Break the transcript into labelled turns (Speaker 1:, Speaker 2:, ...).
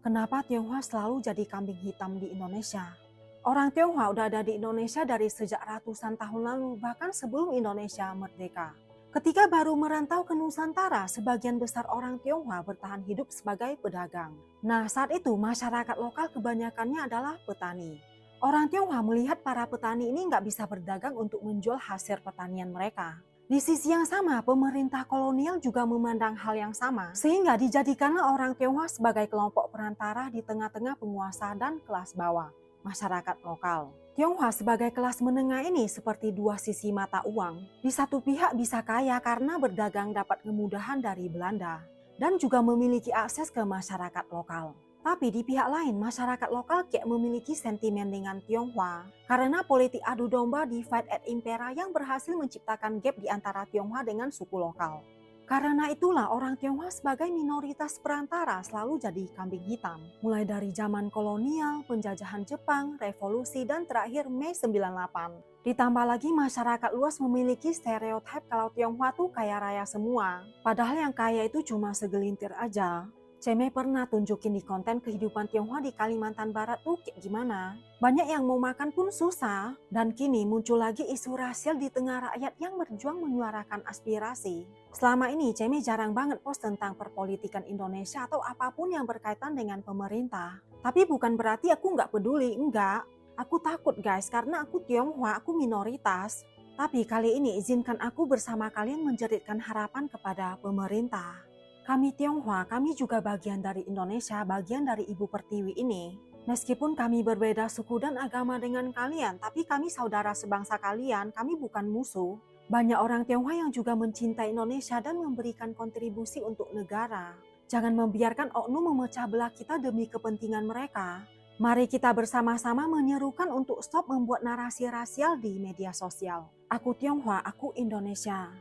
Speaker 1: Kenapa Tionghoa selalu jadi kambing hitam di Indonesia? Orang Tionghoa udah ada di Indonesia dari sejak ratusan tahun lalu, bahkan sebelum Indonesia merdeka. Ketika baru merantau ke Nusantara, sebagian besar orang Tionghoa bertahan hidup sebagai pedagang. Nah, saat itu masyarakat lokal kebanyakannya adalah petani. Orang Tionghoa melihat para petani ini nggak bisa berdagang untuk menjual hasil pertanian mereka. Di sisi yang sama, pemerintah kolonial juga memandang hal yang sama, sehingga dijadikanlah orang Tionghoa sebagai kelompok perantara di tengah-tengah penguasa dan kelas bawah, masyarakat lokal. Tionghoa sebagai kelas menengah ini seperti dua sisi mata uang. Di satu pihak bisa kaya karena berdagang dapat kemudahan dari Belanda, dan juga memiliki akses ke masyarakat lokal. Tapi di pihak lain, masyarakat lokal kayak memiliki sentimen dengan Tionghoa karena politik adu domba divide and impera yang berhasil menciptakan gap di antara Tionghoa dengan suku lokal. Karena itulah orang Tionghoa sebagai minoritas perantara selalu jadi kambing hitam. Mulai dari zaman kolonial, penjajahan Jepang, revolusi, dan terakhir Mei 98. Ditambah lagi masyarakat luas memiliki stereotip kalau Tionghoa tuh kaya raya semua. Padahal yang kaya itu cuma segelintir aja. Ceme pernah tunjukin di konten kehidupan Tionghoa di Kalimantan Barat tuh kayak gimana. Banyak yang mau makan pun susah. Dan kini muncul lagi isu rasial di tengah rakyat yang berjuang menyuarakan aspirasi. Selama ini Ceme jarang banget post tentang perpolitikan Indonesia atau apapun yang berkaitan dengan pemerintah. Tapi bukan berarti aku nggak peduli, enggak. Aku takut guys karena aku Tionghoa, aku minoritas. Tapi kali ini izinkan aku bersama kalian menjeritkan harapan kepada pemerintah. Kami Tionghoa, kami juga bagian dari Indonesia, bagian dari Ibu Pertiwi ini. Meskipun kami berbeda suku dan agama dengan kalian, tapi kami saudara sebangsa kalian, kami bukan musuh. Banyak orang Tionghoa yang juga mencintai Indonesia dan memberikan kontribusi untuk negara. Jangan membiarkan oknum memecah belah kita demi kepentingan mereka. Mari kita bersama-sama menyerukan untuk stop membuat narasi rasial di media sosial. Aku Tionghoa, aku Indonesia.